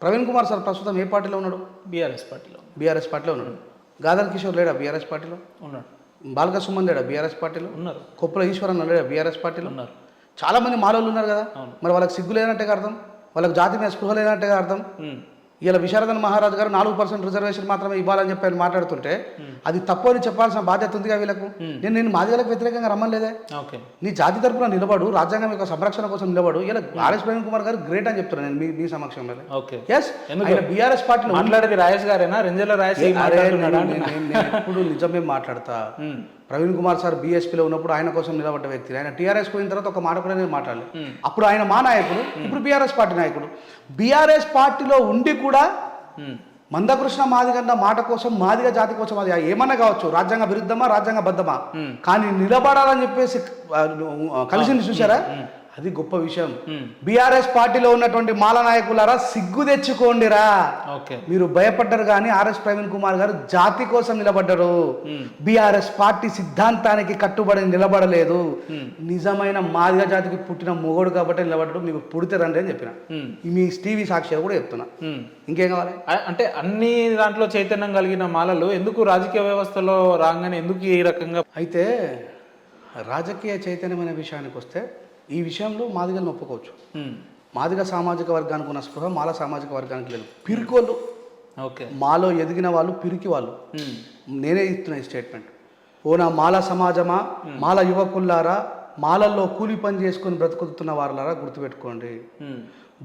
Praveen Kumar sir ప్రస్తుతం ఏ పార్టీలో ఉన్నాడు? బీఆర్ఎస్ పార్టీలో. బీఆర్ఎస్ పార్టీలో ఉన్నాడు. గాదర్ కిషోర్ లేడా బీఆర్ఎస్ పార్టీలో? ఉన్నాడు. బాలక సుమన్ లేడా బీఆర్ఎస్ పార్టీలో? ఉన్నారు. కొప్పుల ఈశ్వరన్ లేడా బీఆర్ఎస్ పార్టీలో? ఉన్నారు. చాలా మంది మాలోళ్ళు ఉన్నారు కదా. అవును. మరి వాళ్ళకి సిగ్గు లేనట్టుగా అర్థం, వాళ్ళకి జాతి మీద స్పృహ లేనట్టుగా అర్థం. ఇలా విశారదన్ మహారాజ్ గారు 4% రిజర్వేషన్ మాత్రమే ఇవ్వాలని చెప్పి ఆయన మాట్లాడుతుంటే అది తప్పు అని చెప్పాల్సిన బాధ్యత ఉందిగా వీళ్ళకు. నేను మాదిగలకు వ్యతిరేకంగా రమ్మలేదే. ఓకే, నీ జాతి తరపున నిలబడు, రాజ్యాంగం యొక్క సంరక్షణ కోసం నిలబడు. ఇలా ఆర్ఎస్ ప్రవీణ్ కుమార్ గారు గ్రేట్ అని చెప్తున్నాను నేను మీ సమక్షంలో. ఓకే, ఎస్, బీఆర్ఎస్ పార్టీలో మాట్లాడేది రాయేష్ గారేనా? రెంజల రాయేష్ ఎప్పుడు నిజమే మాట్లాడతా. ప్రవీణ్ కుమార్ సార్ బీఎస్పీలో ఉన్నప్పుడు ఆయన కోసం నిలబడ్డ వ్యక్తి. ఆయన టీఆర్ఎస్ పోయిన తర్వాత ఒక మాట కూడా నేను మాట్లాడలేదు. అప్పుడు ఆయన మా నాయకుడు, ఇప్పుడు బీఆర్ఎస్ పార్టీ నాయకుడు. బీఆర్ఎస్ పార్టీలో ఉండి కూడా మందకృష్ణ మాదిగన్న మాట కోసం, మాదిగ జాతి కోసం, అది ఏమన్నా కావచ్చు, రాజ్యాంగ విరుద్ధమా రాజ్యాంగ బద్ధమా, కానీ నిలబడాలని చెప్పేసి కలిసి చూసారా, అది గొప్ప విషయం. బీఆర్ఎస్ పార్టీలో ఉన్నటువంటి మాల నాయకులారా సిగ్గు తెచ్చుకోండిరా. మీరు భయపడ్డారు కానీ ఆర్ఎస్ ప్రవీణ్ కుమార్ గారు జాతి కోసం నిలబడ్డారు. బీఆర్ఎస్ పార్టీ సిద్ధాంతానికి కట్టుబడి నిలబడలేదు. నిజమైన మాదిగ జాతికి పుట్టిన మొగోడు కాబట్టి నిలబడ్డారు. మీకు పుడితే రండి అని చెప్పిన, మీ టీవీ సాక్షిగా కూడా చెప్తున్నా. ఇంకేం కావాలి అంటే అన్ని దాంట్లో చైతన్యం కలిగిన మాలలు ఎందుకు రాజకీయ వ్యవస్థలో రాగానే ఎందుకు ఈ రకంగా? అయితే రాజకీయ చైతన్యం అనే విషయానికి వస్తే ఈ విషయంలో మాదిగలను ఒప్పుకోవచ్చు. మాదిగ సామాజిక వర్గానికి ఉన్న స్పృహ మాల సామాజిక వర్గానికి లేదు. పిరికోళ్ళు, ఓకే, మాలో ఎదిగిన వాళ్ళు పిరికి వాళ్ళు. నేనే ఇస్తున్నా ఈ స్టేట్మెంట్. ఓనా మాల సమాజమా, మాల యువకుల్లారా, మాలల్లో కూలి పని చేసుకొని బ్రతుకుతున్న వారులారా గుర్తుపెట్టుకోండి.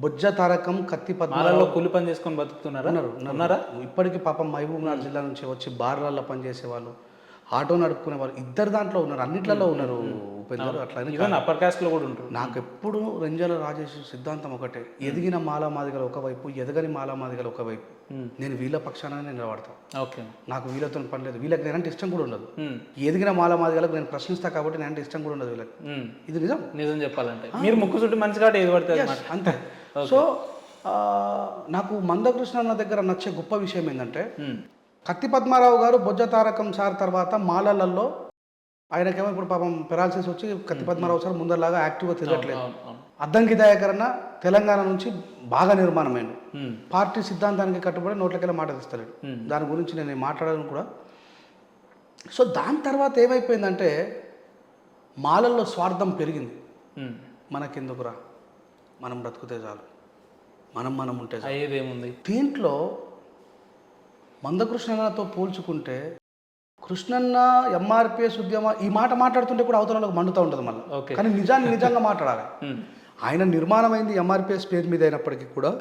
బొజ్జ తారకం, కత్తి పద్మాలలో కూలి పని చేసుకొని బతుకుతున్నారా? ఇప్పటికీ పాపం మహబూబ్నగర్ జిల్లా నుంచి వచ్చి బార్లలో పనిచేసే వాళ్ళు, ఆటో నడుపుకునే వాళ్ళు, ఇద్దరు దాంట్లో ఉన్నారు, అన్నిట్లలో ఉన్నారు. ఉపేందర్ అట్లా అప్పర్ కాస్ట్ లో కూడా ఉంటారు. నాకు ఎప్పుడు రెంజల రాజేష్ సిద్ధాంతం ఒకటే, ఎదిగిన మాలా మాదిగలు ఒకవైపు, ఎదగని మాలా మాదిగలు ఒకవైపు. నేను వీళ్ళ పక్షాన నిలబడతాను. ఓకే, నాకు వీళ్ళతో పని లేదు. వీళ్ళకి నేనంటే ఇష్టం కూడా ఉండదు. ఎదిగిన మాలా మాదిగలకు నేను ప్రశ్నిస్తా కాబట్టి నేనంటే ఇష్టం కూడా ఉండదు వీళ్ళకి. ఇది నిజం చెప్పాలంటే మీరు ముక్కుసూటి మంచి కాబట్టి ఏది పడుతుంది అంతే. సో నాకు మందకృష్ణ అన్న దగ్గర నచ్చే గొప్ప విషయం ఏంటంటే, కత్తి పద్మారావు గారు బొజ్జ తారకం సార్ తర్వాత మాలలలో ఆయనకేమో ఇప్పుడు పాపం పెరాలసిస్ వచ్చి కత్తి పద్మారావు సార్ ముందరలాగా యాక్టివ్గా తిరగట్లేదు. అద్దంకి దయాకరణ తెలంగాణ నుంచి బాగా నిర్మాణమైంది. పార్టీ సిద్ధాంతానికి కట్టుబడి నోట్లకెళ్ళి మాట తీస్తలేడు. దాని గురించి నేను మాట్లాడాను కూడా. సో దాని తర్వాత ఏమైపోయిందంటే మాలల్లో స్వార్థం పెరిగింది. మనకెందుకురా, మనం బ్రతుకుతే చాలు, మనం ఉంటే ఏదేముంది. దీంట్లో మందకృష్ణతో పోల్చుకుంటే కృష్ణన్న ఎంఆర్పిఎస్ ఉద్యమ ఈ మాట మాట్లాడుతుంటే కూడా అవతలకు మండుతూ ఉంటుంది మళ్ళీ. కానీ నిజంగా మాట్లాడాలి. ఆయన నిర్మాణమైంది ఎంఆర్పిఎస్ పేరు మీద అయినప్పటికీ కూడా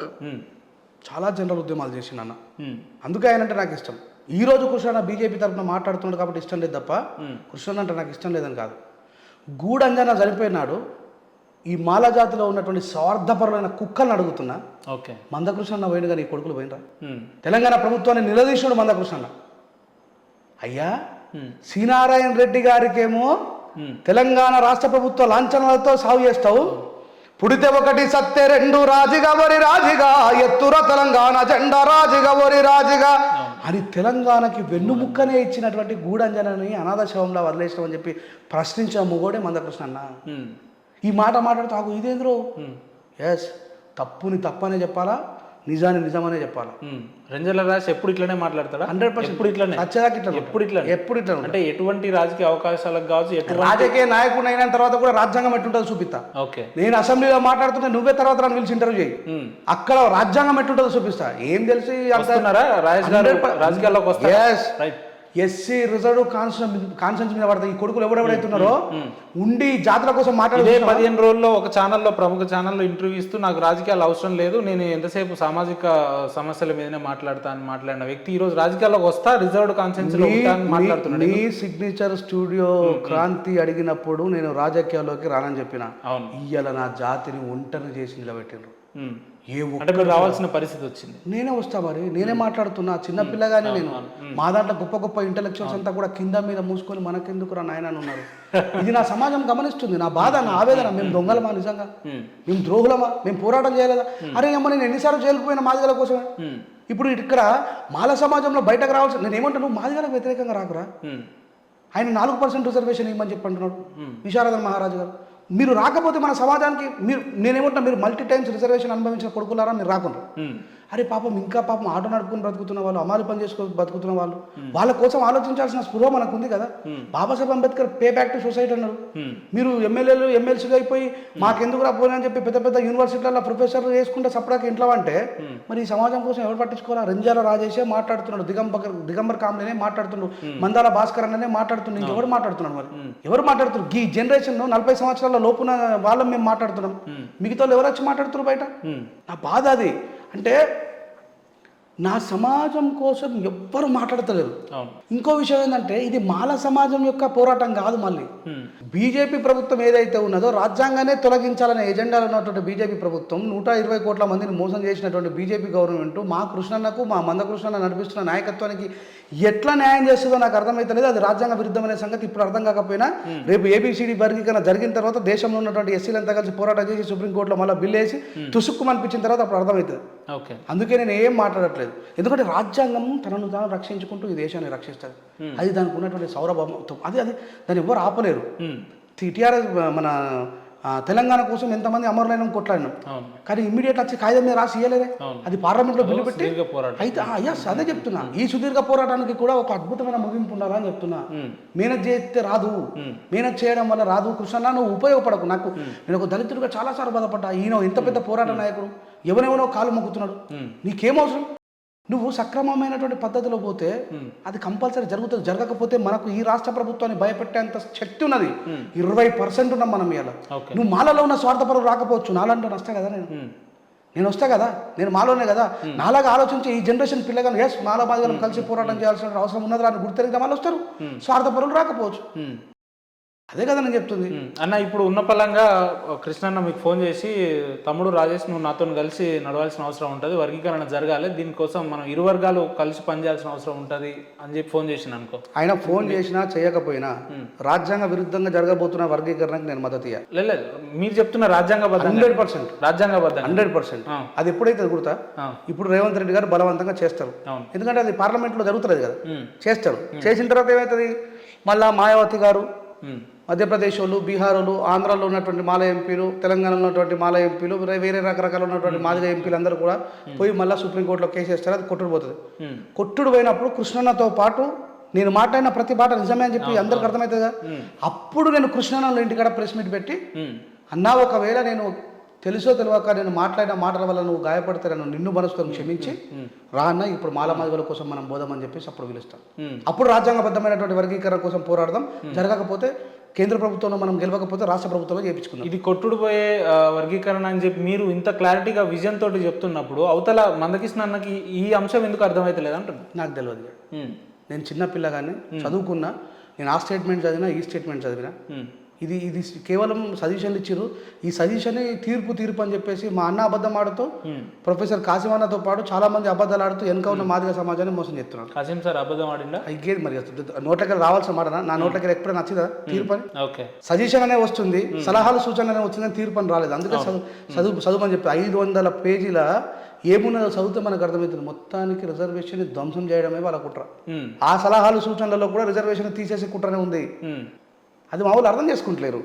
చాలా జనరల్ ఉద్యమాలు చేసిండు. అందుకే ఆయన అంటే నాకు ఇష్టం. ఈ రోజు కృష్ణన్న బీజేపీ తరఫున మాట్లాడుతున్నాడు కాబట్టి ఇష్టం లేదు తప్ప కృష్ణన్న అంటే నాకు ఇష్టం లేదని కాదు. గూడంజన చనిపోయినాడు. ఈ మాల జాతిలో ఉన్నటువంటి స్వార్థపరులైన కుక్కలను అడుగుతున్నా, మందకృష్ణన్న పోయిన కానీ ఈ కొడుకులు పోయినరా? తెలంగాణ ప్రభుత్వాన్ని నిలదీసినాడు మందకృష్ణన్న. అయ్యా, శ్రీనారాయణ రెడ్డి గారికేమో తెలంగాణ రాష్ట్ర ప్రభుత్వ లాంఛనాలతో సాగు చేస్తావు. పుడితే ఒకటి సత్తే రెండు రాజిగా వరి రాజిగా, ఎత్తుర తెలంగాణ జెండా రాజిగా వరి రాజిగా అని తెలంగాణకి వెన్నుముక్కనే ఇచ్చినటువంటి గూడంజనని అనాథ శవంలా వదిలేసినామని చెప్పి ప్రశ్నించే మొగోడే మందకృష్ణన్న. ఈ మాట మాట్లాడుతూ ఇదేంద్రో. ఎస్, తప్పుని తప్పనే చెప్పాలా, నిజాన్ని నిజమనే చెప్పాలా. రెంజల రాజేష్ ఎప్పుడు ఇట్లనే మాట్లాడతాడా? 100% ఎప్పుడు ఇట్లా అంటే ఎటువంటి రాజకీయ అవకాశాలకు కావచ్చు, రాజకీయ నాయకుడు అయిన తర్వాత కూడా రాజ్యాంగం ఎట్టుంటుందో చూపిస్తా. ఓకే, నేను అసెంబ్లీలో మాట్లాడుతుంటే నువ్వే తర్వాత నన్ను పిలిచి ఇంటర్వ్యూ చేయి, అక్కడ రాజ్యాంగం ఎట్టుంటుందో చూపిస్తా. ఏం తెలిసి రాజేష్ గారు రాజకీయాల్లోకి వస్తారు. ఎస్సీ రిజర్వ్ కాన్సెన్స్ మీద పడతాయి ఈ కొడుకులు ఎవరెవరైతున్నారో ఉండి జాతర కోసం మాట్లాడే 15 రోజుల్లో ఒక ఛానల్లో, ప్రముఖ ఛానల్లో ఇంటర్వ్యూ ఇస్తూ నాకు రాజకీయాలు అవసరం లేదు, నేను ఎంతసేపు సామాజిక సమస్యల మీదనే మాట్లాడిన వ్యక్తి ఈ రోజు రాజకీయాల్లోకి వస్తా, రిజర్వ్డ్ కాన్సెన్స్ లో మాట్లాడుతున్నాడు. నీ సిగ్నేచర్ స్టూడియో క్రాంతి అడిగినప్పుడు నేను రాజకీయాల్లోకి రానని చెప్పిన. ఇయ్యాల నా జాతిని ఒంటరి చేసి నిలబెట్టిండ్రు. రావాల్సిన పరిస్థితి వచ్చింది. నేనే వస్తా, మరి నేనే మాట్లాడుతున్నా. చిన్నపిల్లగానే నేను. మా దాంట్లో గొప్ప గొప్ప ఇంటలెక్చువల్స్ అంతా కూడా కింద మీద మూసుకొని మనకెందుకు రా నాయన ఉన్నారు. ఇది నా సమాజం గమనిస్తుంది, నా బాధ, నా ఆవేదన. మేము దొంగలమా నిజంగా? మేము ద్రోహులమా? మేము పోరాటం చేయలేదా? అరే అమ్మ, నేను ఎన్నిసార్లు జైలుకుపోయిన మాదిగల కోసమే. ఇప్పుడు ఇక్కడ మాల సమాజంలో బయటకు రావాల్సి, నేను ఏమంటాను, మాదిగలకు వ్యతిరేకంగా రాకురా. ఆయన 4% రిజర్వేషన్ ఇవ్వమని చెప్పి అంటున్నాడు విశారదన్ మహారాజు గారు. మీరు రాకపోతే మన సమాజానికి నేనేమంటున్నా, మీరు మల్టీ టైమ్స్ రిజర్వేషన్ అనుభవించిన కొడుకులారా మీరు రాకుండా. అరే పాపం ఇంకా పాపం ఆటో నడుపుకుని బ్రతుకుతున్న వాళ్ళు, అమాలి పని చేసుకొని బతుకుతున్న వాళ్ళు, వాళ్ళ కోసం ఆలోచించాల్సిన స్పృహ మనకు ఉంది కదా. Babasaheb Ambedkar pay back to society అన్నారు. మీరు ఎమ్మెల్యేలు ఎమ్మెల్సీగా అయిపోయి మాకెందుకు రాపోయినా చెప్పి పెద్ద పెద్ద యూనివర్సిటీలలో ప్రొఫెసర్లు చేసుకుంటే సపడాకి ఇంట్లో అంటే మరి ఈ సమాజం కోసం ఎవరు పట్టించుకోవాలా? రెంజాల రాజేషే మాట్లాడుతున్నాడు, దిగంబర్ కామ్లేనే మాట్లాడుతున్నాడు, మందాల భాస్కర్ అన్ననే మాట్లాడుతున్నాడు, ఇంకెవరు మాట్లాడుతున్నాడు? మరి ఎవరు మాట్లాడుతున్నారు? ఈ జనరేషన్ 40 సంవత్సరాల లోపున వాళ్ళం మేము మాట్లాడుతున్నాం, మిగతా ఎవరు వచ్చి మాట్లాడుతున్నారు బయట? నా బాధ అది. అంటే నా సమాజం కోసం ఎవ్వరు మాట్లాడతలేరు. ఇంకో విషయం ఏంటంటే ఇది మాల సమాజం యొక్క పోరాటం కాదు. మళ్ళీ బీజేపీ ప్రభుత్వం ఏదైతే ఉన్నదో రాజ్యాంగానే తొలగించాలనే ఎజెండాలో ఉన్నటువంటి బీజేపీ ప్రభుత్వం 120 కోట్ల మందిని మోసం చేసినటువంటి బీజేపీ గవర్నమెంట్ మా కృష్ణన్నకు, మా మందకృష్ణన్న నడిపిస్తున్న నాయకత్వానికి ఎట్లా న్యాయం చేస్తుందో నాకు అర్థమైతలేదు. అది రాజ్యాంగ విరుద్ధమనే సంగతి ఇప్పుడు అర్థం కాకపోయినా రేపు ఏబిసిడి వర్గీకరణ జరిగిన తర్వాత దేశంలో ఉన్నటువంటి ఎస్సీలంతా కలిసి పోరాటం చేసి సుప్రీంకోర్టులో మళ్ళీ బిల్లు వేసి తుసుక్కు అనిపించిన తర్వాత అప్పుడు అర్థమవుతుంది. అందుకే నేను ఏం మాట్లాడట్లేదు. ఎందుకంటే రాజ్యాంగం తనను తాను రక్షించుకుంటూ ఈ దేశాన్ని రక్షిస్తుంది. అది దానికి ఉన్నటువంటి సౌరభం, అది దాన్ని ఎవరు ఆపలేరు. టీఆర్ఎస్ మన తెలంగాణ కోసం ఎంతమంది అమరులైన కొట్లాడినాం, కానీ ఇమ్మీడియట్ వచ్చి కాగితం మీద రాసి ఇయ్యలేదే. అది పార్లమెంట్లో బిల్లు పెట్టి అయితే ఎస్ అదే చెప్తున్నా. ఈ సుదీర్ఘ పోరాటానికి కూడా ఒక అద్భుతమైన ముగింపు ఉండాలా అని చెప్తున్నా. మేనేజ్ చేస్తే రాదు, మేనేజ్ చేయడం వల్ల రాదు. కృష్ణ నువ్వు ఉపయోగపడకు. నాకు నేను ఒక దళితుడిగా చాలాసార్లు బాధపడ్డా. ఈయన ఇంత పెద్ద పోరాట నాయకుడు, ఎవరెవరో కాలు మొక్కుతున్నాడు, నీకేమవసరం? నువ్వు సక్రమమైనటువంటి పద్ధతిలో పోతే అది కంపల్సరీ జరుగుతుంది. జరగకపోతే మనకు ఈ రాష్ట్ర ప్రభుత్వాన్ని భయపెట్టేంత శక్తి ఉన్నది. 20% ఉన్నాం మనం ఇలా. నువ్వు మాలలో ఉన్న స్వార్థపరులు రాకపోవచ్చు, నాలంటే వస్తా కదా, నేను వస్తా కదా, నేను మాలోనే కదా. నాలాగా ఆలోచించి ఈ జనరేషన్ పిల్లగాను ఎస్ మాల బాధలను కలిసి పోరాటం చేయాల్సిన అవసరం ఉన్నది అని గుర్తెరిగితే వాళ్ళు వస్తారు. స్వార్థపరులు రాకపోవచ్చు. అదే కదా నేను చెప్తుంది. అన్న ఇప్పుడు ఉన్న పలంగా కృష్ణన్న మీకు ఫోన్ చేసి తమ్ముడు రాజేష్ నువ్వు నాతో కలిసి నడవాల్సిన అవసరం ఉంటుంది, వర్గీకరణ జరగాలి, దీనికోసం మనం ఇరు వర్గాలు కలిసి పనిచేయాల్సిన అవసరం ఉంటుంది అని చెప్పి ఫోన్ చేసిన అనుకో. ఆయన ఫోన్ చేసినా చేయకపోయినా రాజ్యాంగ విరుద్ధంగా జరగబోతున్న వర్గీకరణకు నేను మద్దతు ఇయ్యాలి. లేదు మీరు చెప్తున్న రాజ్యాంగబద్ధ 100% రాజ్యాంగబద్ధ 100%. అది ఎప్పుడైతే గుర్తా ఇప్పుడు రేవంత్ రెడ్డి గారు బలవంతంగా చేస్తారు. ఎందుకంటే అది పార్లమెంట్లో జరుగుతుంది కదా, చేస్తారు. చేసిన తర్వాత ఏమవుతుంది, మళ్ళా మాయావతి గారు మధ్యప్రదేశ్ వాళ్ళు, బీహార్ వాళ్ళు, ఆంధ్రాలో ఉన్నటువంటి మాల ఎంపీలు, తెలంగాణలో ఉన్నటువంటి మాల ఎంపీలు, వేరే రకరకాల ఉన్నటువంటి మాదిగ ఎంపీలు అందరూ కూడా పోయి మళ్ళీ సుప్రీంకోర్టులో కేసు వేస్తారు. అది కొట్టుడు పోతుంది. కొట్టుడు పోయినప్పుడు కృష్ణన్నతో పాటు నేను మాట్లాడిన ప్రతి మాట నిజమే అని చెప్పి అందరికి అర్థమవుతుంది కదా. అప్పుడు నేను కృష్ణన్న ఇంటికాడ ప్రెస్ మీట్ పెట్టి అన్నా ఒకవేళ నేను తెలుసో తెలియక నేను మాట్లాడిన మాటల వల్ల నువ్వు గాయపడితే నన్ను నిన్ను మనసుకొని క్షమించి రా అన్న, ఇప్పుడు మాల మాదిగల కోసం మనం బోధమని చెప్పేసి అప్పుడు పిలుస్తాం. అప్పుడు రాజ్యాంగబద్ధమైనటువంటి వర్గీకరణ కోసం పోరాడదాం. జరగకపోతే కేంద్ర ప్రభుత్వంలో మనం గెలవకపోతే రాష్ట్ర ప్రభుత్వంలో చేయించుకున్నాం. ఇది కొట్టుడు పోయే వర్గీకరణ అని చెప్పి మీరు ఇంత క్లారిటీగా విజన్ తోటి చెప్తున్నప్పుడు అవతల మందకృష్ణ అన్నకి ఈ అంశం ఎందుకు అర్థమవుతలేదు అంటున్నా. నాకు తెలియదు. నేను చిన్న పిల్లగానే చదువుకున్నా, నేను ఆ స్టేట్మెంట్ చదివినా ఈ స్టేట్మెంట్ చదివినా. ఇది కేవలం సజెషన్లు ఇచ్చారు. ఈ సజెషన్ తీర్పు అని చెప్పేసి మా అన్న అబద్ధం ఆడుతూ ప్రొఫెసర్ కాసిం అన్నతో పాటు చాలా మంది అబద్ధాలు ఆడుతూ వెనక ఉన్న మాదిగ సమాజాన్ని మోసం చేస్తున్నారు. కాసిం సార్ అబద్ధం ఆడిందా? ఇంకేది మరి నోట్లకి రావాల్సిన మాట, నా నోట్లకి ఎప్పుడైనా నచ్చిందా తీర్పు అని? సజెషన్ అనే వస్తుంది, సలహాలు సూచనలు అనే వచ్చిందని తీర్పు అని రాలేదు. అందుకే చదువుమని చెప్పి 500 పేజీల ఏమున్నదో చదివితే మనకు అర్థమవుతుంది. మొత్తానికి రిజర్వేషన్ ధ్వంసం చేయడమే వాళ్ళ కుట్ర. ఆ సలహాలు సూచనలలో కూడా రిజర్వేషన్ తీసేసే కుట్రనే ఉంది. అది మా వాళ్ళు అర్థం చేసుకుంటలేరు.